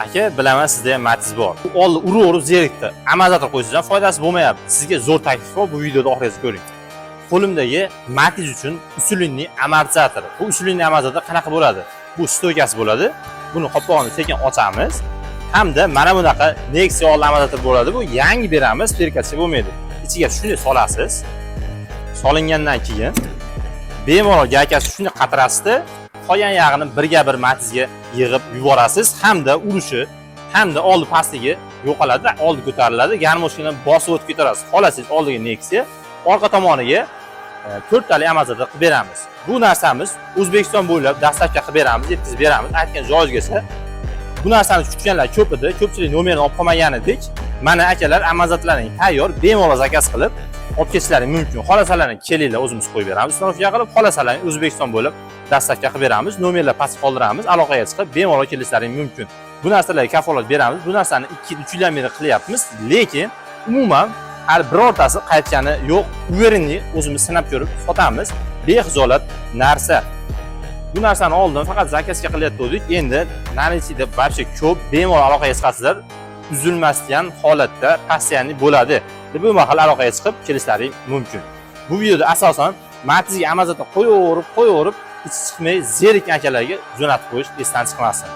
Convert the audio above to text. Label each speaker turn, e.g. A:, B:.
A: Aka, bilaman sizda ham Matiz bor. U oldi uraverib zerikdi. Amazon qo'ysangiz ham foydasi bo'lmayapti. Sizga zo'r taklif bor, bu videoda oxirigacha ko'ring. Qo'limdagi Matiz uchun usulinli amortizator. Bu usulinli amortizator qanaqa bo'ladi? Bu stoykasi bo'ladi. Buni qopqog'ini sekin ochamiz. Hamda mana bunaqa Nexia amortizator bo'ladi. Bu yangi beramiz, perkacha bo'lmaydi. Ichiga shuni solasiz. Solingandan keyin bemalol gaykasi shuni qatirasizda, qolgan yog'ini birga bir Matizga yig'ib yuborasiz hamda urishi hamda oldi pastligi yo'qoladi, oldi ko'tariladi. Garmoshkani bosib o'tib ketarasiz. Qolasiz oldiga Nexia, orqa tomoniga 4 tali amortizator qilib beramiz. Bu narsamiz O'zbekiston bo'ylab dastlabki qilib beramiz, yetkazib beramiz. Aytgan joyingizga. Bu narsani kutganlar ko'p edi. Ko'pchilik nomerini olib qolmagan edik. Mana akalar amortizatorlaring tayyor, bemalol zakaz qilib olib ketishlaring mumkin. Xolasalaring kelinglar, o'zimiz qo'yib beramiz. Ustanovka qilib xolasalaring O'zbekiston bo'ylab dastlabki qilib beramiz. Nomerlar pastga qoldiramiz, aloqaga chiqib bemalol kelishlaring mumkin. Bu narsalarga kafolat beramiz. Bu narsani 2-3 yildan beri qilyapmiz, lekin umuman har birortasi qaytgani yo'q. Uverenli o'zimiz sinab ko'rib sotamiz. Bexijolat narsa. Bu narsani oldin faqat zakazga qilayotgandik. Endi narisida barcha ko'p bemalol aloqaga chiqasizlar. Uzilmasdan holatda postoyanli bo'ladi. Bu mahal aloqaga chiqib kelishlaring mumkin. Bu videoda asosan Matizga amortizator qo'yaverib, ichi chiqmay zerikkan akalarga jo'natib qo'yish esdan chiqmasin.